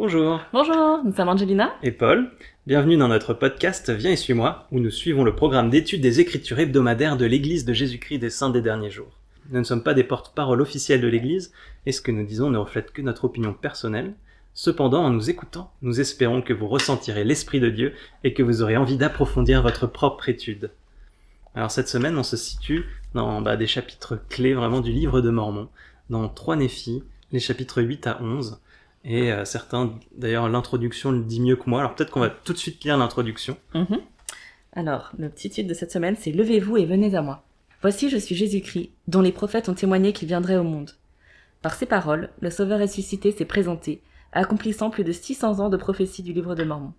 Bonjour. Bonjour, nous sommes Angelina Et Paul. Bienvenue dans notre podcast Viens et suis-moi, où nous suivons le programme d'études des Écritures hebdomadaires de l'Église de Jésus-Christ des Saints des Derniers Jours. Nous ne sommes pas des porte-parole officiels de l'Église, et ce que nous disons ne reflète que notre opinion personnelle. Cependant, en nous écoutant, nous espérons que vous ressentirez l'Esprit de Dieu et que vous aurez envie d'approfondir votre propre étude. Alors cette semaine, on se situe dans des chapitres clés vraiment du livre de Mormon, dans 3 Néphi, les chapitres 8 à 11, et certains, d'ailleurs l'introduction le dit mieux que moi, alors peut-être qu'on va tout de suite lire l'introduction. Alors, le petit titre de cette semaine, c'est « Levez-vous et venez à moi. Voici, je suis Jésus-Christ, dont les prophètes ont témoigné qu'il viendrait au monde. » Par ces paroles, le Sauveur ressuscité s'est présenté, accomplissant plus de 600 ans de prophétie du livre de Mormon.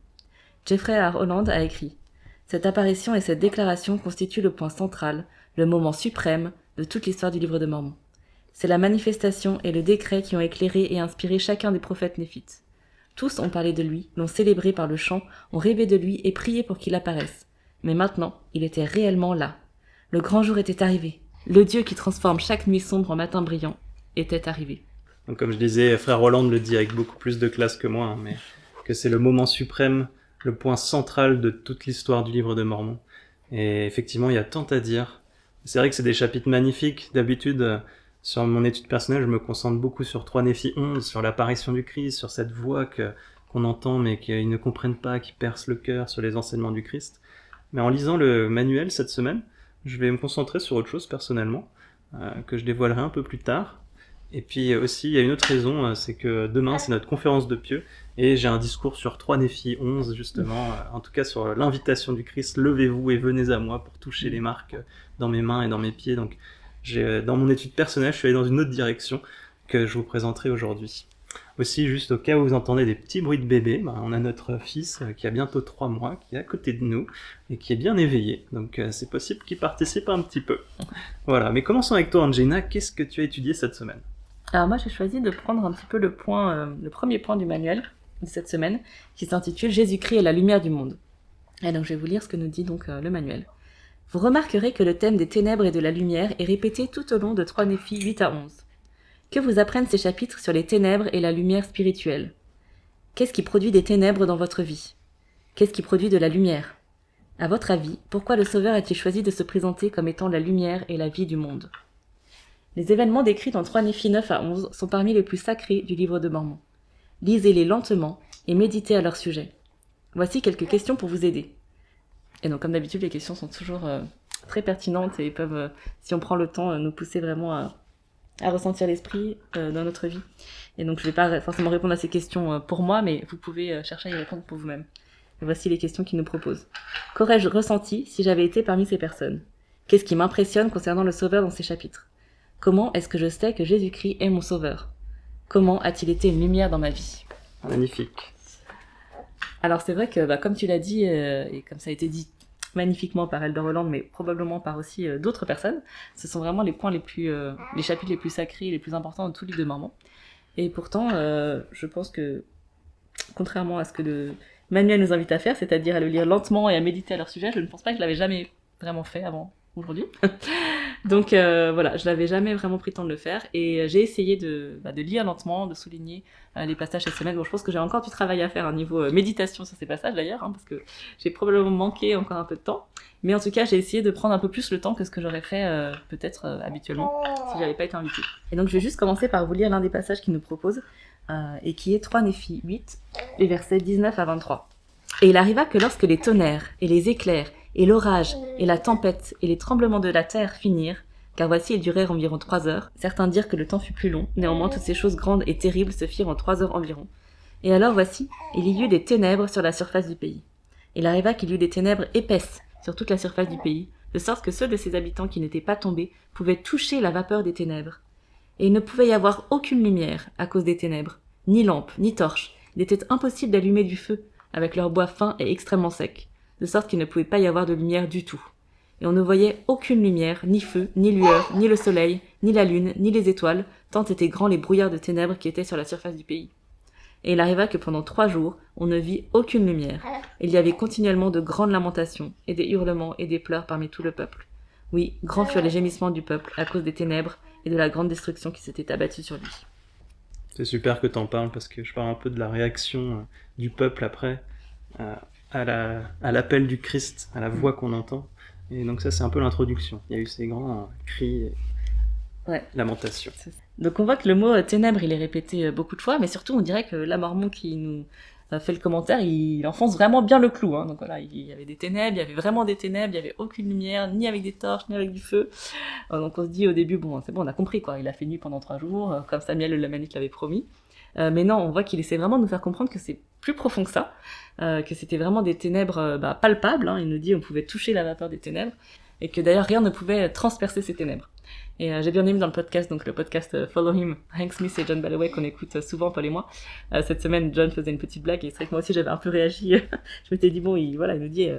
Jeffrey R. Holland a écrit « Cette apparition et cette déclaration constituent le point central, le moment suprême de toute l'histoire du livre de Mormon. C'est la manifestation et le décret qui ont éclairé et inspiré chacun des prophètes néphites. Tous ont parlé de lui, l'ont célébré par le chant, ont rêvé de lui et prié pour qu'il apparaisse. Mais maintenant, il était réellement là. Le grand jour était arrivé. Le Dieu qui transforme chaque nuit sombre en matin brillant était arrivé. » Donc, comme je disais, frère Holland le dit avec beaucoup plus de classe que moi, mais que c'est le moment suprême, le point central de toute l'histoire du livre de Mormon. Et effectivement, il y a tant à dire. C'est vrai que c'est des chapitres magnifiques. D'habitude, sur mon étude personnelle, je me concentre beaucoup sur 3 Néphi 11, sur l'apparition du Christ, sur cette voix qu'on entend mais qu'ils ne comprennent pas, qui perce le cœur, sur les enseignements du Christ. Mais en lisant le manuel cette semaine, je vais me concentrer sur autre chose personnellement, que je dévoilerai un peu plus tard. Et puis aussi, il y a une autre raison, c'est que demain, c'est notre conférence de Pieux, et j'ai un discours sur 3 Néphi 11, justement, en tout cas sur l'invitation du Christ, levez-vous et venez à moi pour toucher les marques dans mes mains et dans mes pieds. Donc, dans mon étude personnelle, je suis allé dans une autre direction que je vous présenterai aujourd'hui. Aussi, juste au cas où vous entendez des petits bruits de bébé, on a notre fils qui a bientôt 3 mois, qui est à côté de nous et qui est bien éveillé. Donc c'est possible qu'il participe un petit peu. Voilà, mais commençons avec toi, Angelina. Qu'est-ce que tu as étudié cette semaine ? Alors moi, j'ai choisi de prendre un petit peu le premier point du manuel de cette semaine, qui s'intitule « Jésus-Christ est la lumière du monde ». Et donc je vais vous lire ce que nous dit donc le manuel. Vous remarquerez que le thème des ténèbres et de la lumière est répété tout au long de 3 Néphi 8 à 11. Que vous apprennent ces chapitres sur les ténèbres et la lumière spirituelle ? Qu'est-ce qui produit des ténèbres dans votre vie ? Qu'est-ce qui produit de la lumière ? À votre avis, pourquoi le Sauveur a-t-il choisi de se présenter comme étant la lumière et la vie du monde ? Les événements décrits dans 3 Néphi 9 à 11 sont parmi les plus sacrés du livre de Mormon. Lisez-les lentement et méditez à leur sujet. Voici quelques questions pour vous aider. Et donc, comme d'habitude, les questions sont toujours très pertinentes et peuvent, si on prend le temps, nous pousser vraiment à ressentir l'esprit dans notre vie. Et donc, je ne vais pas forcément répondre à ces questions pour moi, mais vous pouvez chercher à y répondre pour vous-même. Et voici les questions qu'il nous propose. Qu'aurais-je ressenti si j'avais été parmi ces personnes ? Qu'est-ce qui m'impressionne concernant le Sauveur dans ces chapitres ? Comment est-ce que je sais que Jésus-Christ est mon Sauveur ? Comment a-t-il été une lumière dans ma vie ? Magnifique. Alors c'est vrai que, comme tu l'as dit, et comme ça a été dit magnifiquement par Elder Holland, mais probablement par aussi d'autres personnes, ce sont vraiment les chapitres les plus sacrés, les plus importants de tout le livre de Mormon. Et pourtant, je pense que, contrairement à ce que le manuel nous invite à faire, c'est-à-dire à le lire lentement et à méditer à leur sujet, je ne pense pas que je l'avais jamais vraiment fait avant aujourd'hui. Donc voilà, je l'avais jamais vraiment pris le temps de le faire, et j'ai essayé de lire lentement, de souligner les passages cette semaine. Bon, je pense que j'ai encore du travail à faire au niveau méditation sur ces passages d'ailleurs, parce que j'ai probablement manqué encore un peu de temps, mais en tout cas j'ai essayé de prendre un peu plus le temps que ce que j'aurais fait peut-être habituellement si j'avais pas été invitée. Et donc je vais juste commencer par vous lire l'un des passages qu'il nous propose, et qui est 3 Néphi 8, les versets 19 à 23. Et il arriva que lorsque les tonnerres et les éclairs et l'orage, et la tempête, et les tremblements de la terre finirent, car voici ils durèrent environ 3 heures. Certains dirent que le temps fut plus long, néanmoins toutes ces choses grandes et terribles se firent en 3 heures environ. Et alors voici, il y eut des ténèbres sur la surface du pays. Il arriva qu'il y eut des ténèbres épaisses sur toute la surface du pays, de sorte que ceux de ses habitants qui n'étaient pas tombés pouvaient toucher la vapeur des ténèbres. Et il ne pouvait y avoir aucune lumière à cause des ténèbres, ni lampe, ni torche. Il était impossible d'allumer du feu, avec leur bois fin et extrêmement sec, de sorte qu'il ne pouvait pas y avoir de lumière du tout. Et on ne voyait aucune lumière, ni feu, ni lueur, ni le soleil, ni la lune, ni les étoiles, tant étaient grands les brouillards de ténèbres qui étaient sur la surface du pays. Et il arriva que pendant 3 jours, on ne vit aucune lumière. Il y avait continuellement de grandes lamentations, et des hurlements et des pleurs parmi tout le peuple. Oui, grands furent les gémissements du peuple, à cause des ténèbres et de la grande destruction qui s'était abattue sur lui. C'est super que t'en parles parce que je parle un peu de la réaction du peuple après à l'appel du Christ, à la voix qu'on entend. Et donc ça, c'est un peu l'introduction. Il y a eu ces grands cris et lamentations. Donc on voit que le mot ténèbres, il est répété beaucoup de fois, mais surtout on dirait que là, Mormon qui nous fait le commentaire, il enfonce vraiment bien le clou. Hein. Donc voilà, il y avait des ténèbres, il y avait vraiment des ténèbres, il y avait aucune lumière, ni avec des torches, ni avec du feu. Donc on se dit au début, bon, c'est bon, on a compris quoi. Il a fait nuit pendant 3 jours, comme Samuel le Lamanite l'avait promis. Mais non, on voit qu'il essaie vraiment de nous faire comprendre que c'est plus profond que ça, que c'était vraiment des ténèbres palpables. Hein. Il nous dit on pouvait toucher la vapeur des ténèbres, et que d'ailleurs rien ne pouvait transpercer ces ténèbres. Et j'ai bien aimé dans le podcast, donc le podcast Follow Him, Hank Smith et John Balloway, qu'on écoute souvent, Paul et moi. Cette semaine, John faisait une petite blague, et c'est vrai que moi aussi j'avais un peu réagi. Je m'étais dit, bon, il nous dit...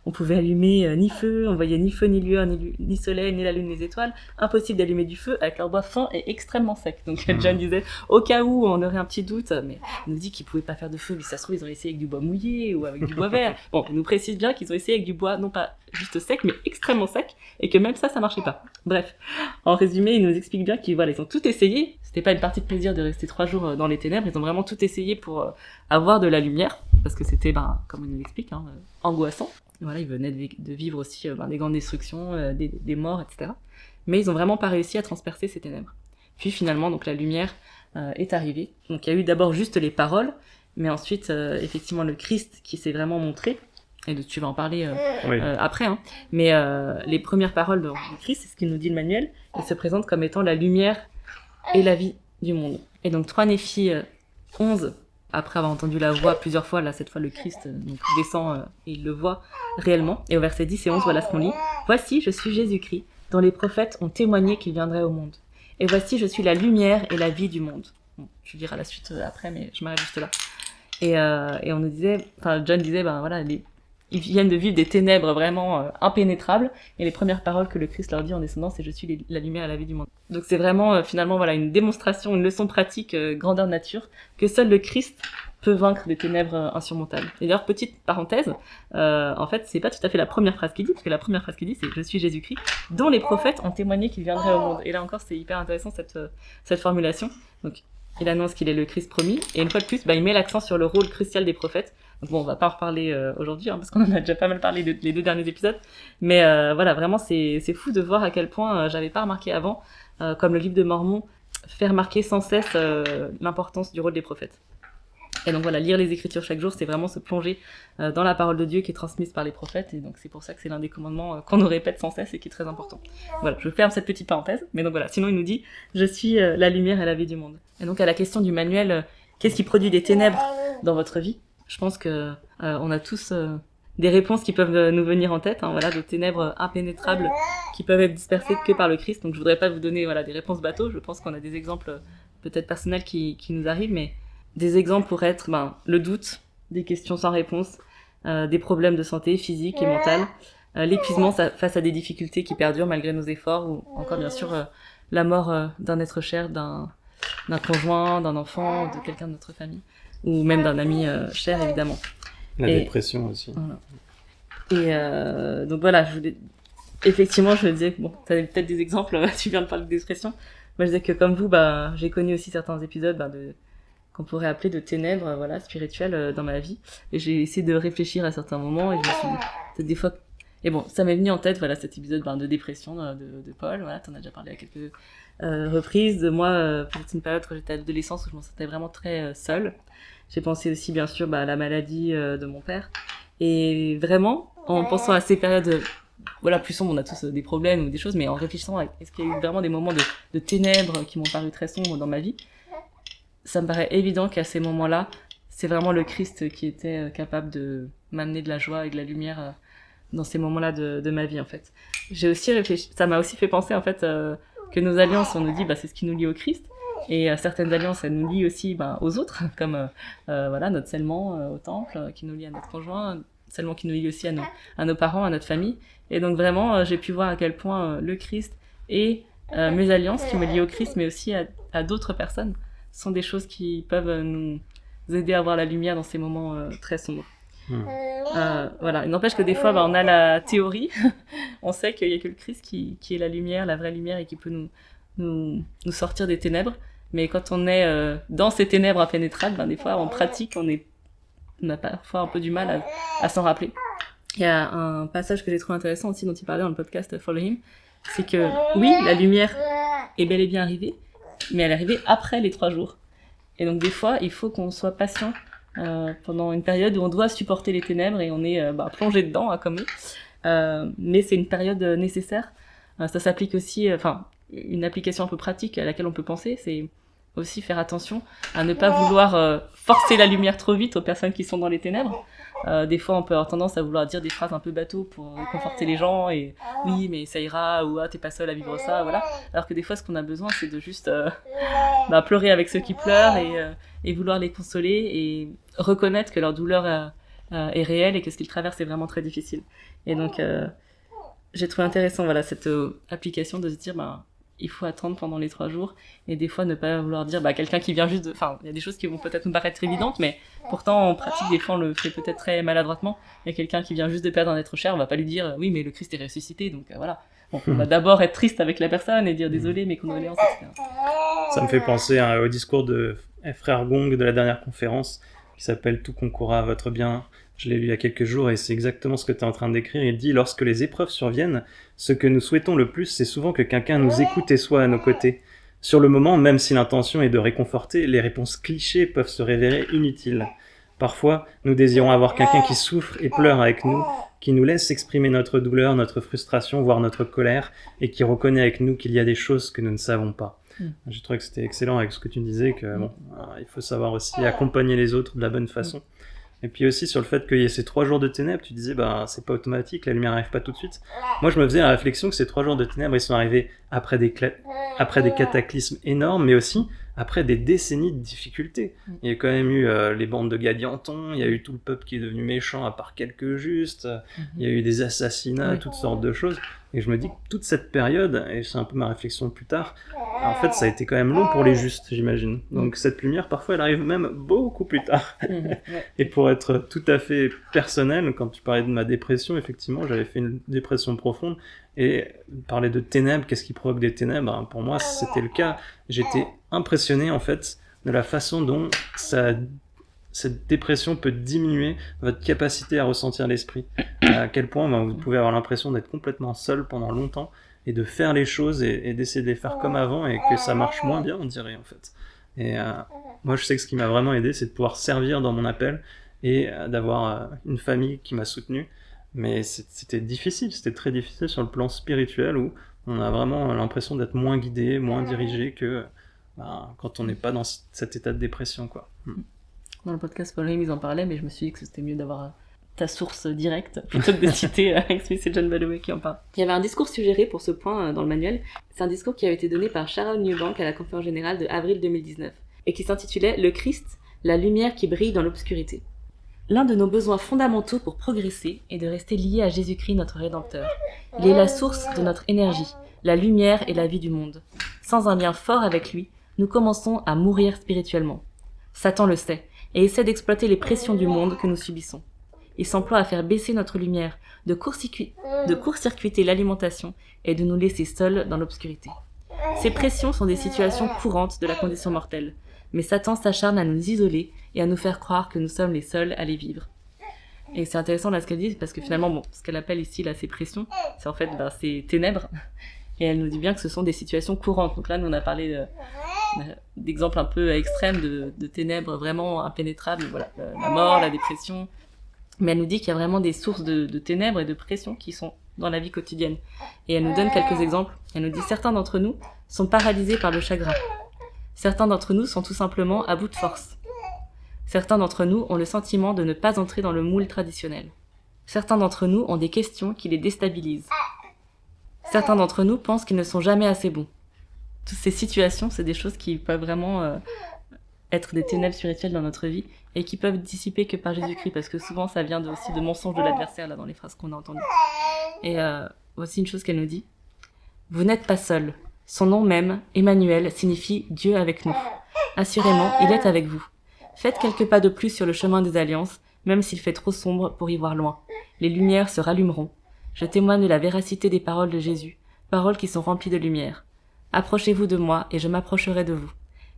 on pouvait allumer ni feu, on voyait ni feu, ni lueur, ni soleil, ni la lune, ni les étoiles. Impossible d'allumer du feu avec leur bois fin et extrêmement sec. Donc John disait, au cas où on aurait un petit doute, mais il nous dit qu'ils pouvaient pas faire de feu, mais ça se trouve ils ont essayé avec du bois mouillé ou avec du bois vert. Bon, il nous précise bien qu'ils ont essayé avec du bois, non pas juste sec, mais extrêmement sec, et que même ça marchait pas. Bref, en résumé, il nous explique bien qu'ils ont tout essayé. C'était pas une partie de plaisir de rester 3 jours dans les ténèbres, ils ont vraiment tout essayé pour avoir de la lumière, parce que c'était, comme il nous l'explique, angoissant. Voilà, ils venaient de vivre aussi des grandes destructions, des morts, etc. Mais ils ont vraiment pas réussi à transpercer ces ténèbres. Puis finalement, donc la lumière est arrivée. Donc il y a eu d'abord juste les paroles, mais ensuite effectivement le Christ qui s'est vraiment montré. Et tu vas en parler après. Hein. Mais les premières paroles du Christ, c'est ce qu'il nous dit le manuel. Il se présente comme étant la lumière et la vie du monde. Et donc 3 Néphi 11. Après avoir entendu la voix plusieurs fois, là, cette fois, le Christ descend et il le voit réellement. Et au verset 10 et 11, voilà ce qu'on lit. « Voici, je suis Jésus-Christ, dont les prophètes ont témoigné qu'il viendrait au monde. Et voici, je suis la lumière et la vie du monde. » Bon, tu diras la suite après, mais je m'arrête juste là. Et on nous disait, John disait, voilà, ils viennent de vivre des ténèbres vraiment impénétrables. Et les premières paroles que le Christ leur dit en descendant, c'est « Je suis la lumière et la vie du monde ». Donc c'est vraiment finalement voilà une démonstration, une leçon pratique grandeur nature que seul le Christ peut vaincre des ténèbres insurmontables. Et d'ailleurs petite parenthèse, en fait c'est pas tout à fait la première phrase qu'il dit, parce que la première phrase qu'il dit c'est je suis Jésus-Christ, dont les prophètes ont témoigné qu'il viendrait au monde. Et là encore c'est hyper intéressant cette formulation. Donc il annonce qu'il est le Christ promis, et une fois de plus il met l'accent sur le rôle crucial des prophètes. Donc bon, on va pas en reparler aujourd'hui, parce qu'on en a déjà pas mal parlé les 2 derniers épisodes, mais voilà, vraiment c'est fou de voir à quel point j'avais pas remarqué avant, comme le livre de Mormon fait remarquer sans cesse l'importance du rôle des prophètes. Et donc voilà, lire les Écritures chaque jour, c'est vraiment se plonger dans la parole de Dieu qui est transmise par les prophètes, et donc c'est pour ça que c'est l'un des commandements qu'on nous répète sans cesse et qui est très important. Voilà, je ferme cette petite parenthèse, mais donc voilà, sinon il nous dit « Je suis la lumière et la vie du monde ». Et donc à la question du manuel, qu'est-ce qui produit des ténèbres dans votre vie ? Je pense que on a tous des réponses qui peuvent nous venir en tête, voilà, de ténèbres impénétrables qui peuvent être dispersées que par le Christ. Donc je voudrais pas vous donner des réponses bateaux. Je pense qu'on a des exemples peut-être personnels qui nous arrivent, mais des exemples pourraient être le doute, des questions sans réponse, des problèmes de santé physique et mentale, l'épuisement face à des difficultés qui perdurent malgré nos efforts, ou encore bien sûr la mort d'un être cher, d'un conjoint, d'un enfant, de quelqu'un de notre famille, ou même d'un ami cher évidemment. La dépression aussi. Voilà. Et donc voilà, effectivement je me disais, bon, tu as peut-être des exemples, tu viens de parler de dépression. Moi je disais que comme vous, j'ai connu aussi certains épisodes qu'on pourrait appeler de ténèbres spirituelles dans ma vie. Et j'ai essayé de réfléchir à certains moments, et je me suis dit, peut-être des fois... Et bon, ça m'est venu en tête, cet épisode de dépression de Paul, t'en as déjà parlé à quelques reprises. De moi, peut-être une période quand j'étais à l'adolescence où je me sentais vraiment très seule. J'ai pensé aussi, bien sûr, à la maladie de mon père. Et vraiment, en pensant à ces périodes, plus sombres, on a tous des problèmes ou des choses, mais en réfléchissant à est-ce qu'il y a eu vraiment des moments de ténèbres qui m'ont paru très sombres dans ma vie, ça me paraît évident qu'à ces moments-là, c'est vraiment le Christ qui était capable de m'amener de la joie et de la lumière dans ces moments-là de ma vie, en fait. J'ai aussi réfléchi, ça m'a aussi fait penser, en fait, que nos alliances, on nous dit, c'est ce qui nous lie au Christ. Et certaines alliances, elles nous lient aussi aux autres, comme notre scellement au temple, qui nous lie à notre conjoint, scellement qui nous lie aussi à nos parents, à notre famille. Et donc vraiment, j'ai pu voir à quel point le Christ et mes alliances qui me lient au Christ, mais aussi à d'autres personnes, sont des choses qui peuvent nous aider à voir la lumière dans ces moments très sombres. Il n'empêche que des fois, on a la théorie, on sait qu'il n'y a que le Christ qui est la lumière, la vraie lumière, et qui peut nous sortir des ténèbres. Mais quand on est dans ces ténèbres impénétrables, ben, des fois, en pratique, on a parfois un peu du mal à s'en rappeler. Il y a un passage que j'ai trouvé intéressant aussi, dont il parlait dans le podcast Follow Him, c'est que, oui, la lumière est bel et bien arrivée, mais elle est arrivée après les 3 jours. Et donc, des fois, il faut qu'on soit patient pendant une période où on doit supporter les ténèbres et on est plongé dedans, comme eux. Mais c'est une période nécessaire. Ça s'applique aussi, une application un peu pratique à laquelle on peut penser, c'est aussi faire attention à ne pas vouloir forcer la lumière trop vite aux personnes qui sont dans les ténèbres. Des fois, on peut avoir tendance à vouloir dire des phrases un peu bateaux pour conforter les gens et oui, mais ça ira, ou t'es pas seul à vivre ça, voilà. Alors que des fois, ce qu'on a besoin, c'est de juste pleurer avec ceux qui pleurent et vouloir les consoler et reconnaître que leur douleur est réelle et que ce qu'ils traversent est vraiment très difficile. Et donc, j'ai trouvé intéressant, voilà, cette application de se dire, il faut attendre pendant les 3 jours et des fois ne pas vouloir dire quelqu'un qui vient juste de... Enfin, il y a des choses qui vont peut-être nous paraître évidentes, mais pourtant en pratique des fois on le fait peut-être très maladroitement. Il y a quelqu'un qui vient juste de perdre un être cher, on va pas lui dire oui mais le Christ est ressuscité, donc voilà. Bon, on va d'abord être triste avec la personne et dire désolé mes condoléances, etc. Ça me fait penser au discours de Frère Gong de la dernière conférence qui s'appelle Tout concourra à votre bien. Je l'ai lu il y a quelques jours et c'est exactement ce que tu es en train de décrire. Il dit, lorsque les épreuves surviennent, ce que nous souhaitons le plus, c'est souvent que quelqu'un nous écoute et soit à nos côtés. Sur le moment, même si l'intention est de réconforter, les réponses clichés peuvent se révéler inutiles. Parfois, nous désirons avoir quelqu'un qui souffre et pleure avec nous, qui nous laisse exprimer notre douleur, notre frustration, voire notre colère, et qui reconnaît avec nous qu'il y a des choses que nous ne savons pas. J'ai trouvé que c'était excellent avec ce que tu disais, que il faut savoir aussi accompagner les autres de la bonne façon. Et puis aussi sur le fait qu'il y ait ces 3 jours de ténèbres, tu disais, c'est pas automatique, la lumière n'arrive pas tout de suite. Moi, je me faisais la réflexion que ces 3 jours de ténèbres, ils sont arrivés après des cataclysmes énormes, mais aussi après des décennies de difficultés. Il y a quand même eu les bandes de Gadianton, il y a eu tout le peuple qui est devenu méchant à part quelques justes, il y a eu des assassinats, toutes sortes de choses. Et je me dis que toute cette période, et c'est un peu ma réflexion plus tard, en fait, ça a été quand même long pour les justes, j'imagine. Donc cette lumière, parfois, elle arrive même beaucoup plus tard. Et pour être tout à fait personnel, quand tu parlais de ma dépression, effectivement, j'avais fait une dépression profonde, et parler de ténèbres, qu'est-ce qui provoque des ténèbres ? Pour moi, c'était le cas. J'étais impressionné, en fait, de la façon dont cette dépression peut diminuer votre capacité à ressentir l'esprit. À quel point vous pouvez avoir l'impression d'être complètement seul pendant longtemps et de faire les choses et d'essayer de les faire comme avant et que ça marche moins bien, on dirait, en fait. Et moi, je sais que ce qui m'a vraiment aidé, c'est de pouvoir servir dans mon appel et d'avoir une famille qui m'a soutenu. Mais c'était difficile, c'était très difficile sur le plan spirituel où on a vraiment l'impression d'être moins guidé, moins dirigé que quand on n'est pas dans cet état de dépression, quoi. Dans le podcast Follow Him, ils en parlaient, mais je me suis dit que c'était mieux d'avoir ta source directe plutôt que de citer Hank Smith et John Balloway qui en parlent. Il y avait un discours suggéré pour ce point dans le manuel. C'est un discours qui avait été donné par Sharon Newbank à la conférence générale de avril 2019 et qui s'intitulait « Le Christ, la lumière qui brille dans l'obscurité ». L'un de nos besoins fondamentaux pour progresser est de rester lié à Jésus-Christ, notre Rédempteur. Il est la source de notre énergie, la lumière et la vie du monde. Sans un lien fort avec lui, nous commençons à mourir spirituellement. Satan le sait et essaie d'exploiter les pressions du monde que nous subissons. Il s'emploie à faire baisser notre lumière, de court-circuiter l'alimentation et de nous laisser seuls dans l'obscurité. Ces pressions sont des situations courantes de la condition mortelle, mais Satan s'acharne à nous isoler et à nous faire croire que nous sommes les seuls à les vivre. Et c'est intéressant là ce qu'elle dit, parce que finalement, ce qu'elle appelle ici là, ces pressions, c'est en fait ces ténèbres, et elle nous dit bien que ce sont des situations courantes. Donc là, nous on a parlé d'exemples un peu extrêmes de ténèbres vraiment impénétrables, voilà, la mort, la dépression, mais elle nous dit qu'il y a vraiment des sources de ténèbres et de pressions qui sont dans la vie quotidienne. Et elle nous donne quelques exemples. Elle nous dit « Certains d'entre nous sont paralysés par le chagrin. Certains d'entre nous sont tout simplement à bout de force. Certains d'entre nous ont le sentiment de ne pas entrer dans le moule traditionnel. Certains d'entre nous ont des questions qui les déstabilisent. Certains d'entre nous pensent qu'ils ne sont jamais assez bons. » Toutes ces situations, c'est des choses qui peuvent vraiment être des ténèbres spirituelles dans notre vie et qui peuvent dissiper que par Jésus-Christ, parce que souvent ça vient aussi de mensonges de l'adversaire là dans les phrases qu'on a entendues. Et voici une chose qu'elle nous dit. « Vous n'êtes pas seul. Son nom même, Emmanuel, signifie Dieu avec nous. Assurément, il est avec vous. Faites quelques pas de plus sur le chemin des alliances, même s'il fait trop sombre pour y voir loin. Les lumières se rallumeront. Je témoigne de la véracité des paroles de Jésus, paroles qui sont remplies de lumière. Approchez-vous de moi et je m'approcherai de vous.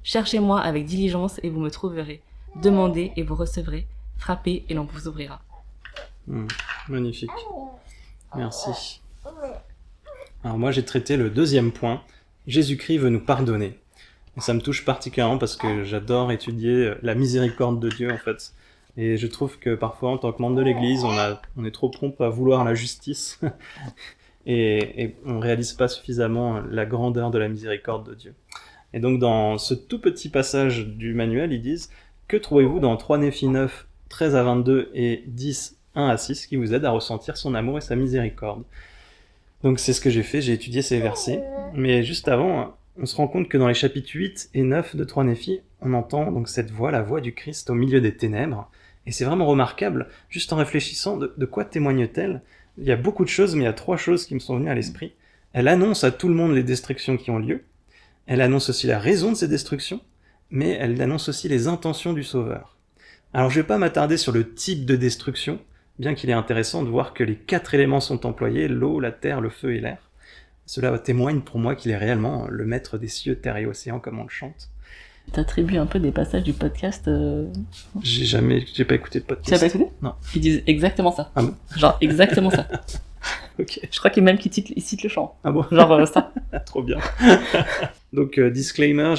Cherchez-moi avec diligence et vous me trouverez. Demandez et vous recevrez. Frappez et l'on vous ouvrira. Magnifique. Merci. Alors moi j'ai traité le deuxième point. Jésus-Christ veut nous pardonner. Et ça me touche particulièrement parce que j'adore étudier la miséricorde de Dieu en fait. Et je trouve que parfois en tant que membre de l'Église, on est trop prompt à vouloir la justice et on réalise pas suffisamment la grandeur de la miséricorde de Dieu. Et donc dans ce tout petit passage du manuel, ils disent « Que trouvez-vous dans 3 Néphi 9, 13 à 22 et 10, 1 à 6 qui vous aide à ressentir son amour et sa miséricorde ?» Donc c'est ce que j'ai fait, j'ai étudié ces versets. Mais juste avant, on se rend compte que dans les chapitres 8 et 9 de 3 Néphi, on entend donc cette voix, la voix du Christ au milieu des ténèbres. Et c'est vraiment remarquable, juste en réfléchissant, de quoi témoigne-t-elle ? Il y a beaucoup de choses, mais il y a 3 choses qui me sont venues à l'esprit. Elle annonce à tout le monde les destructions qui ont lieu. Elle annonce aussi la raison de ces destructions, mais elle annonce aussi les intentions du Sauveur. Alors je vais pas m'attarder sur le type de destruction, bien qu'il est intéressant de voir que les 4 éléments sont employés, l'eau, la terre, le feu et l'air. Cela témoigne pour moi qu'il est réellement le maître des cieux, terre et océans, comme on le chante. T'attribues un peu des passages du podcast J'ai pas écouté de podcast. Tu l'as pas écouté ? Non. Ils disent exactement ça. Ah bon ? Genre exactement ça. Ok. Je crois qu'ils citent le chant. Ah bon ? Genre ça. Trop bien. Donc, disclaimer,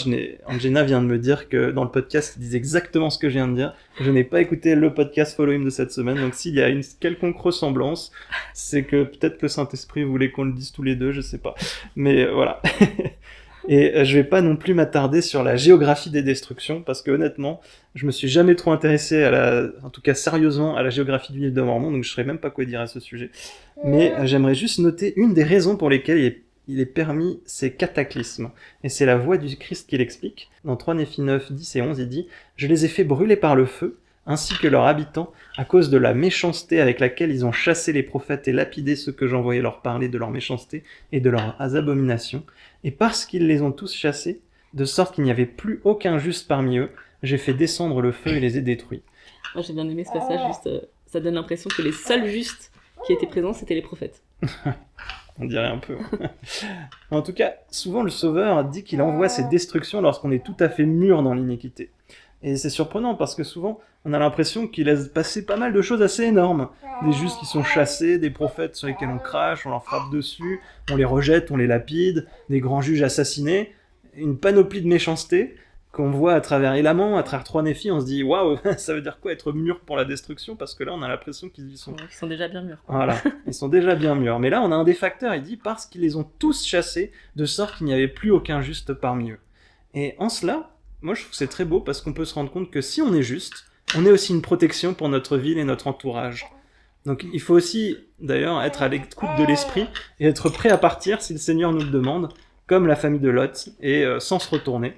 Angena vient de me dire que dans le podcast, ils disent exactement ce que je viens de dire. Je n'ai pas écouté le podcast Follow Him de cette semaine, donc s'il y a une quelconque ressemblance, c'est que peut-être le Saint-Esprit voulait qu'on le dise tous les deux, je sais pas. Mais voilà. Et je vais pas non plus m'attarder sur la géographie des destructions, parce que honnêtement, je me suis jamais trop intéressé en tout cas sérieusement, à la géographie du livre de Mormon, donc je saurais même pas quoi dire à ce sujet. Mais j'aimerais juste noter une des raisons pour lesquelles il est permis ces cataclysmes. Et c'est la voix du Christ qui l'explique. Dans 3 Néphi 9, 10 et 11, il dit « Je les ai fait brûler par le feu, ainsi que leurs habitants, à cause de la méchanceté avec laquelle ils ont chassé les prophètes et lapidé ceux que j'envoyais leur parler de leur méchanceté et de leurs abominations. Et parce qu'ils les ont tous chassés, de sorte qu'il n'y avait plus aucun juste parmi eux, j'ai fait descendre le feu et les ai détruits. » Moi j'ai bien aimé ce passage, juste, ça donne l'impression que les seuls justes qui étaient présents, c'était les prophètes. On dirait un peu. En tout cas, souvent le Sauveur dit qu'il envoie ses destructions lorsqu'on est tout à fait mûr dans l'iniquité. Et c'est surprenant parce que souvent, on a l'impression qu'il laisse passer pas mal de choses assez énormes. Des justes qui sont chassés, des prophètes sur lesquels on crache, on leur frappe dessus, on les rejette, on les lapide, des grands juges assassinés, une panoplie de méchanceté qu'on voit à travers Élamant, à travers 3 Néphi, on se dit waouh, ça veut dire quoi être mûr pour la destruction, parce que là on a l'impression qu'ils y sont. Ouais, ils sont déjà bien mûrs. Voilà, ils sont déjà bien mûrs. Mais là on a un des facteurs, il dit parce qu'ils les ont tous chassés, de sorte qu'il n'y avait plus aucun juste parmi eux. Et en cela, moi je trouve que c'est très beau parce qu'on peut se rendre compte que si on est juste, on est aussi une protection pour notre ville et notre entourage. Donc il faut aussi d'ailleurs être à l'écoute de l'esprit et être prêt à partir si le Seigneur nous le demande, comme la famille de Lot, et sans se retourner,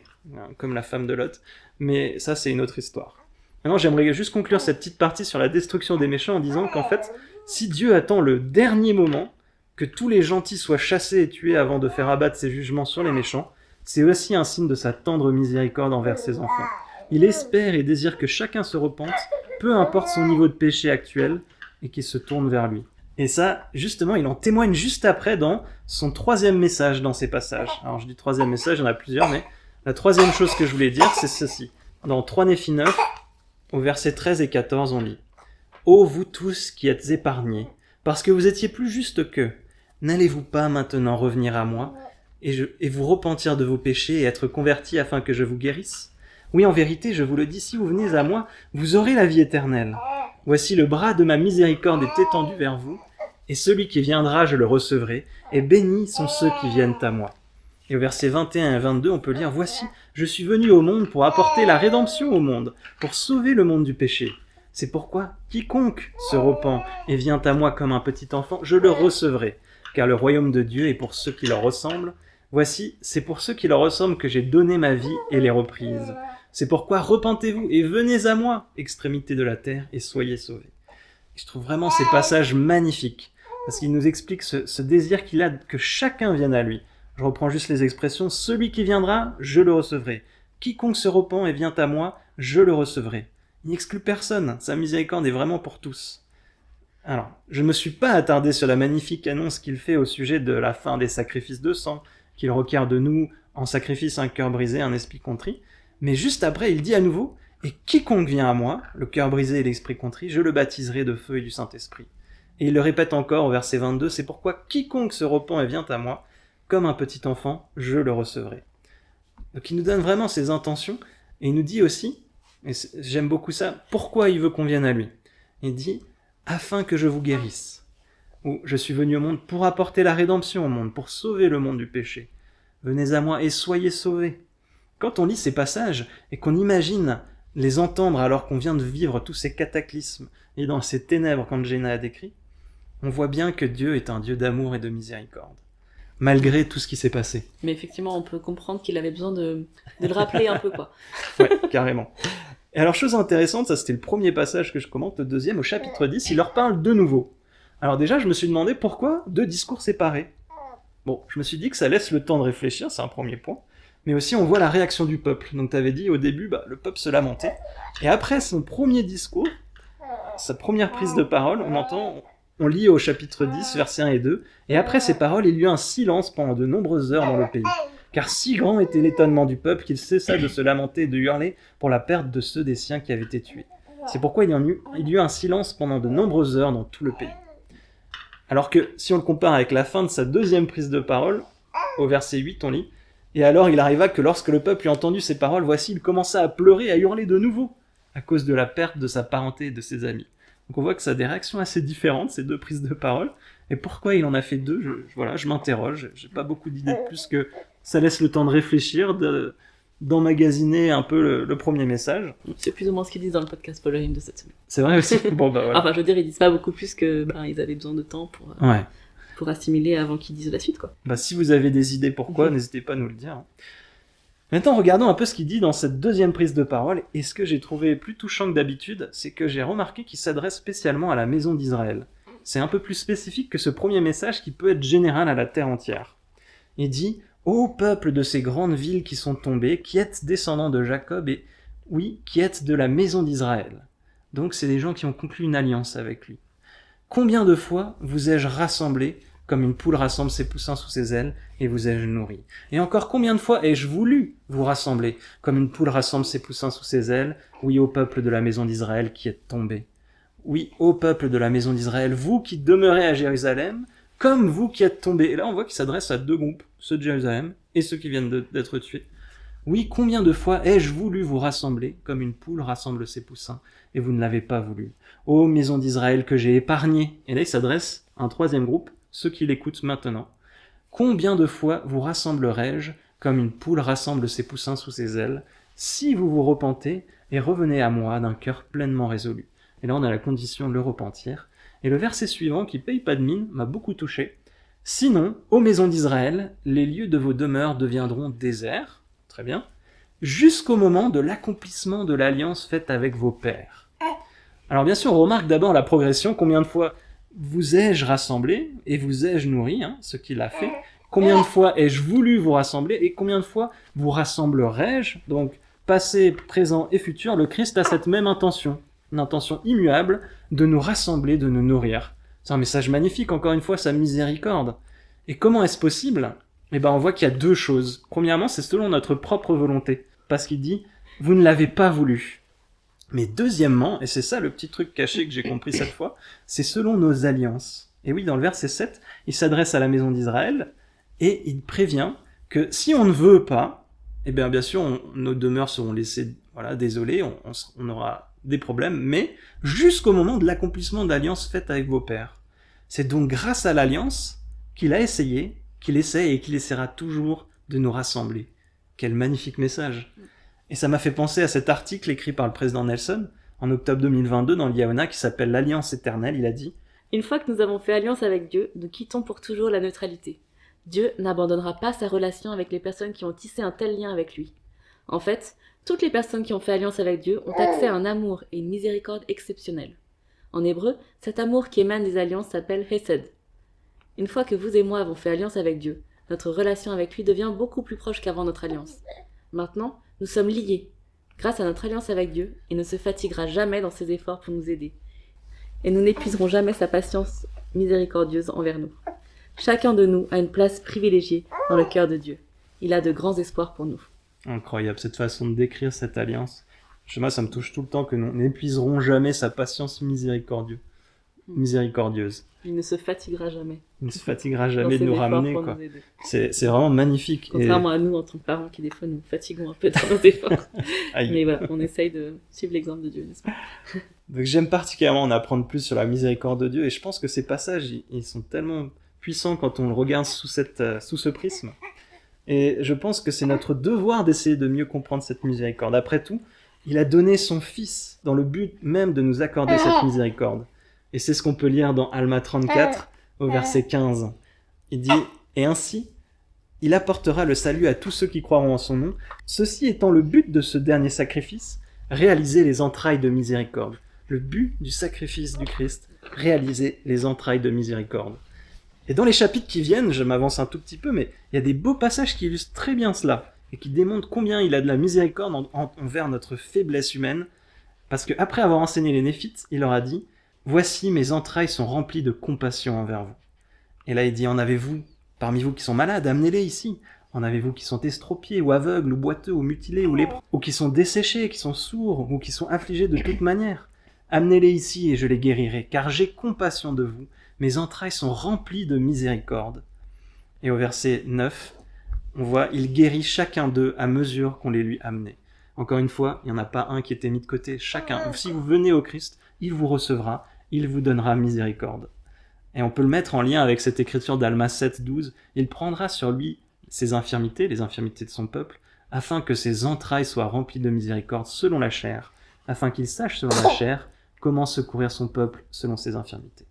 comme la femme de Lot. Mais ça c'est une autre histoire. Maintenant j'aimerais juste conclure cette petite partie sur la destruction des méchants en disant qu'en fait, si Dieu attend le dernier moment, que tous les gentils soient chassés et tués avant de faire abattre ses jugements sur les méchants, c'est aussi un signe de sa tendre miséricorde envers ses enfants. Il espère et désire que chacun se repente, peu importe son niveau de péché actuel, et qu'il se tourne vers lui. Et ça, justement, il en témoigne juste après dans son 3e message dans ces passages. Alors je dis 3e message, il y en a plusieurs, mais la 3e chose que je voulais dire, c'est ceci. Dans 3 Néphi 9, au verset 13 et 14, on lit « Ô vous tous qui êtes épargnés, parce que vous étiez plus justes qu'eux, n'allez-vous pas maintenant revenir à moi et vous repentir de vos péchés et être convertis afin que je vous guérisse ? Oui, en vérité, je vous le dis, si vous venez à moi, vous aurez la vie éternelle. Voici le bras de ma miséricorde est étendu vers vous, et celui qui viendra, je le recevrai, et bénis sont ceux qui viennent à moi. » Et au verset 21 et 22, on peut lire « Voici, je suis venu au monde pour apporter la rédemption au monde, pour sauver le monde du péché. C'est pourquoi quiconque se repent et vient à moi comme un petit enfant, je le recevrai, car le royaume de Dieu est pour ceux qui leur ressemblent. Voici, c'est pour ceux qui leur ressemblent que j'ai donné ma vie et les reprise. C'est pourquoi repentez-vous et venez à moi, extrémité de la terre, et soyez sauvés. » Je trouve vraiment ces passages magnifiques, parce qu'ils nous expliquent ce désir qu'il a que chacun vienne à lui. Je reprends juste les expressions. « Celui qui viendra, je le recevrai. Quiconque se repent et vient à moi, je le recevrai. » Il n'exclut personne, sa miséricorde est vraiment pour tous. Alors, je ne me suis pas attardé sur la magnifique annonce qu'il fait au sujet de la fin des sacrifices de sang, qu'il requiert de nous en sacrifice un cœur brisé, un esprit contrit, Mais juste après, il dit à nouveau, « Et quiconque vient à moi, le cœur brisé et l'esprit contrit, je le baptiserai de feu et du Saint-Esprit. » Et il le répète encore au verset 22, « C'est pourquoi quiconque se repent et vient à moi, comme un petit enfant, je le recevrai. » Donc il nous donne vraiment ses intentions, et il nous dit aussi, et j'aime beaucoup ça, pourquoi il veut qu'on vienne à lui. Il dit, « Afin que je vous guérisse. » Ou « Je suis venu au monde pour apporter la rédemption au monde, pour sauver le monde du péché. Venez à moi et soyez sauvés. » Quand on lit ces passages, et qu'on imagine les entendre alors qu'on vient de vivre tous ces cataclysmes, et dans ces ténèbres comme Jenna a décrit, on voit bien que Dieu est un Dieu d'amour et de miséricorde, malgré tout ce qui s'est passé. Mais effectivement, on peut comprendre qu'il avait besoin de le rappeler un peu, quoi. Ouais, carrément. Et alors, chose intéressante, ça c'était le premier passage que je commente, le deuxième, au chapitre 10, il leur parle de nouveau. Alors déjà, je me suis demandé pourquoi deux discours séparés. Bon, je me suis dit que ça laisse le temps de réfléchir, c'est un premier point, mais aussi on voit la réaction du peuple. Donc tu avais dit au début, le peuple se lamentait, et après son premier discours, sa première prise de parole, on lit au chapitre 10, versets 1 et 2, et après ces paroles, il y eut un silence pendant de nombreuses heures dans le pays, car si grand était l'étonnement du peuple qu'il cessa de se lamenter et de hurler pour la perte de ceux des siens qui avaient été tués. C'est pourquoi il y eut un silence pendant de nombreuses heures dans tout le pays. Alors que, si on le compare avec la fin de sa deuxième prise de parole, au verset 8, on lit, « Et alors il arriva que lorsque le peuple eut entendu ces paroles, voici, il commença à pleurer et à hurler de nouveau, à cause de la perte de sa parenté et de ses amis. » Donc on voit que ça a des réactions assez différentes, ces deux prises de parole. Et pourquoi il en a fait deux, je m'interroge. J'ai pas beaucoup d'idées de plus que ça laisse le temps de réfléchir, d'emmagasiner un peu le premier message. C'est plus ou moins ce qu'ils disent dans le podcast Paul de cette semaine. C'est vrai aussi. Bon, voilà. Enfin, je veux dire, ils disent pas beaucoup plus que ils avaient besoin de temps pour assimiler avant qu'ils disent la suite, quoi. Si vous avez des idées pourquoi, n'hésitez pas à nous le dire. Maintenant, regardons un peu ce qu'il dit dans cette deuxième prise de parole, et ce que j'ai trouvé plus touchant que d'habitude, c'est que j'ai remarqué qu'il s'adresse spécialement à la maison d'Israël. C'est un peu plus spécifique que ce premier message qui peut être général à la terre entière. Il dit « Ô peuple de ces grandes villes qui sont tombées, qui êtes descendants de Jacob, et oui, qui êtes de la maison d'Israël. » Donc c'est des gens qui ont conclu une alliance avec lui. « Combien de fois vous ai-je rassemblé comme une poule rassemble ses poussins sous ses ailes, et vous ai-je nourri. Et encore combien de fois ai-je voulu vous rassembler, comme une poule rassemble ses poussins sous ses ailes, oui, ô peuple de la maison d'Israël qui êtes tombé. Oui, ô peuple de la maison d'Israël, vous qui demeurez à Jérusalem, comme vous qui êtes tombés. » Et là, on voit qu'il s'adresse à deux groupes, ceux de Jérusalem et ceux qui viennent d'être tués. « Oui, combien de fois ai-je voulu vous rassembler, comme une poule rassemble ses poussins, et vous ne l'avez pas voulu. Ô maison d'Israël que j'ai épargnée. » Et là, il s'adresse à un troisième groupe, ceux qui l'écoutent maintenant. « Combien de fois vous rassemblerai-je, comme une poule rassemble ses poussins sous ses ailes, si vous vous repentez et revenez à moi d'un cœur pleinement résolu. » Et là, on a la condition de le repentir. Et le verset suivant, qui paye pas de mine, m'a beaucoup touché. « Sinon, ô maison d'Israël, les lieux de vos demeures deviendront déserts. » Très bien. « Jusqu'au moment de l'accomplissement de l'alliance faite avec vos pères. » Alors bien sûr, on remarque d'abord la progression. Combien de fois vous ai-je rassemblé et vous ai-je nourri, ce qu'il a fait. Combien de fois ai-je voulu vous rassembler et combien de fois vous rassemblerai-je. Donc, passé, présent et futur, le Christ a cette même intention, une intention immuable de nous rassembler, de nous nourrir. C'est un message magnifique, encore une fois, sa miséricorde. Et comment est-ce possible ? On voit qu'il y a deux choses. Premièrement, c'est selon notre propre volonté, parce qu'il dit « vous ne l'avez pas voulu ». Mais deuxièmement, et c'est ça le petit truc caché que j'ai compris cette fois, c'est selon nos alliances. Et oui, dans le verset 7, il s'adresse à la maison d'Israël, et il prévient que si on ne veut pas, bien sûr, nos demeures seront laissées désolées, on aura des problèmes, mais jusqu'au moment de l'accomplissement de l'alliance faite avec vos pères. C'est donc grâce à l'alliance qu'il a essayé, qu'il essaie et qu'il essaiera toujours de nous rassembler. Quel magnifique message! Et ça m'a fait penser à cet article écrit par le président Nelson en octobre 2022 dans l'Iahona qui s'appelle « L'Alliance éternelle ». Il a dit « Une fois que nous avons fait alliance avec Dieu, nous quittons pour toujours la neutralité. Dieu n'abandonnera pas sa relation avec les personnes qui ont tissé un tel lien avec lui. En fait, toutes les personnes qui ont fait alliance avec Dieu ont accès à un amour et une miséricorde exceptionnelle. En hébreu, cet amour qui émane des alliances s'appelle Hesed. Une fois que vous et moi avons fait alliance avec Dieu, notre relation avec lui devient beaucoup plus proche qu'avant notre alliance. Maintenant, nous sommes liés, grâce à notre alliance avec Dieu, et ne se fatiguera jamais dans ses efforts pour nous aider. Et nous n'épuiserons jamais sa patience miséricordieuse envers nous. Chacun de nous a une place privilégiée dans le cœur de Dieu. Il a de grands espoirs pour nous. » Incroyable, cette façon de décrire cette alliance. Chez moi, ça me touche tout le temps que nous n'épuiserons jamais sa patience miséricordieuse. Il ne se fatiguera jamais. Il ne se fatiguera jamais de nous ramener, quoi. C'est vraiment magnifique. Contrairement à nous, en tant que parents, qui des fois nous fatiguons un peu dans nos efforts. Mais voilà, on essaye de suivre l'exemple de Dieu, n'est-ce pas? Donc j'aime particulièrement en apprendre plus sur la miséricorde de Dieu, et je pense que ces passages, ils sont tellement puissants quand on le regarde sous ce prisme. Et je pense que c'est notre devoir d'essayer de mieux comprendre cette miséricorde. Après tout, il a donné son Fils dans le but même de nous accorder cette miséricorde. Et c'est ce qu'on peut lire dans Alma 34, au verset 15. Il dit « Et ainsi, il apportera le salut à tous ceux qui croiront en son nom, ceci étant le but de ce dernier sacrifice, réaliser les entrailles de miséricorde. » Le but du sacrifice du Christ, réaliser les entrailles de miséricorde. Et dans les chapitres qui viennent, je m'avance un tout petit peu, mais il y a des beaux passages qui illustrent très bien cela, et qui démontrent combien il a de la miséricorde envers notre faiblesse humaine, parce qu'après avoir enseigné les Néphites, il leur a dit « Voici, mes entrailles sont remplies de compassion envers vous. » Et là il dit « En avez-vous, parmi vous qui sont malades, amenez-les ici. En avez-vous qui sont estropiés, ou aveugles, ou boiteux, ou mutilés, ou lépreux, ou qui sont desséchés, qui sont sourds, ou qui sont affligés de toute manière. Amenez-les ici et je les guérirai, car j'ai compassion de vous. Mes entrailles sont remplies de miséricorde. » Et au verset 9, on voit « Il guérit chacun d'eux à mesure qu'on les lui amenait. » Encore une fois, il n'y en a pas un qui était mis de côté. Chacun, si vous venez au Christ, il vous recevra, il vous donnera miséricorde. Et on peut le mettre en lien avec cette écriture d'Alma 7, 12. Il prendra sur lui ses infirmités, les infirmités de son peuple, afin que ses entrailles soient remplies de miséricorde selon la chair, afin qu'il sache selon la chair comment secourir son peuple selon ses infirmités.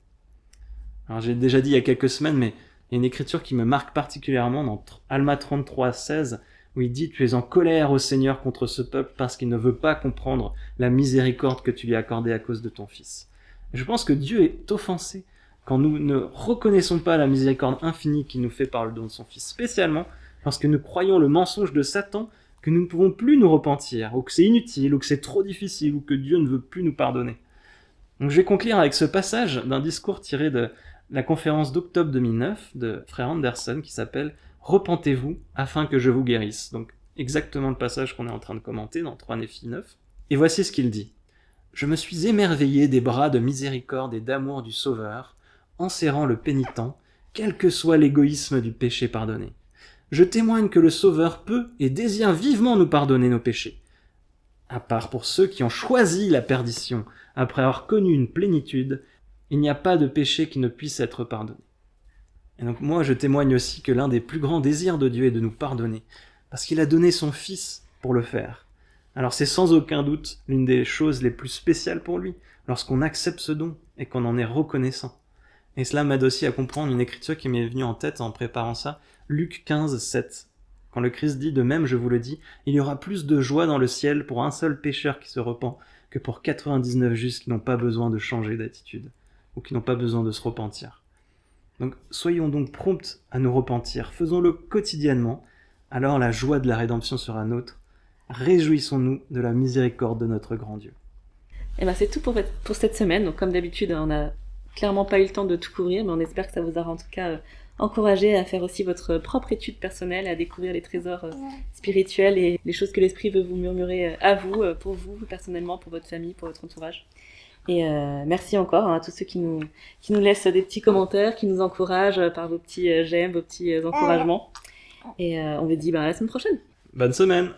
Alors j'ai déjà dit il y a quelques semaines, mais il y a une écriture qui me marque particulièrement dans Alma 33, 16, où il dit « Tu es en colère au Seigneur contre ce peuple parce qu'il ne veut pas comprendre la miséricorde que tu lui as accordée à cause de ton Fils. » Je pense que Dieu est offensé quand nous ne reconnaissons pas la miséricorde infinie qu'il nous fait par le don de son Fils, spécialement lorsque nous croyons le mensonge de Satan que nous ne pouvons plus nous repentir, ou que c'est inutile, ou que c'est trop difficile, ou que Dieu ne veut plus nous pardonner. Donc je vais conclure avec ce passage d'un discours tiré de la conférence d'octobre 2009 de Frère Anderson qui s'appelle « Repentez-vous afin que je vous guérisse ». Donc exactement le passage qu'on est en train de commenter dans 3 Néphi 9. Et voici ce qu'il dit. « Je me suis émerveillé des bras de miséricorde et d'amour du Sauveur, enserrant le pénitent, quel que soit l'égoïsme du péché pardonné. Je témoigne que le Sauveur peut et désire vivement nous pardonner nos péchés. À part pour ceux qui ont choisi la perdition, après avoir connu une plénitude, il n'y a pas de péché qui ne puisse être pardonné. » Et donc moi je témoigne aussi que l'un des plus grands désirs de Dieu est de nous pardonner, parce qu'il a donné son Fils pour le faire. Alors c'est sans aucun doute l'une des choses les plus spéciales pour lui, lorsqu'on accepte ce don et qu'on en est reconnaissant. Et cela m'aide aussi à comprendre une écriture qui m'est venue en tête en préparant ça, Luc 15, 7. Quand le Christ dit « De même, je vous le dis, il y aura plus de joie dans le ciel pour un seul pécheur qui se repent que pour 99 justes qui n'ont pas besoin de changer d'attitude, ou qui n'ont pas besoin de se repentir. » Donc soyons donc prompts à nous repentir, faisons-le quotidiennement, alors la joie de la rédemption sera nôtre. Réjouissons-nous de la miséricorde de notre grand Dieu. Et c'est tout pour cette semaine. Donc comme d'habitude, on n'a clairement pas eu le temps de tout couvrir, mais on espère que ça vous aura en tout cas encouragé à faire aussi votre propre étude personnelle, à découvrir les trésors spirituels et les choses que l'Esprit veut vous murmurer à vous, pour vous personnellement, pour votre famille, pour votre entourage. Et merci encore à tous ceux qui nous laissent des petits commentaires, qui nous encouragent par vos petits j'aime, vos petits encouragements. Et on vous dit à la semaine prochaine. Bonne semaine.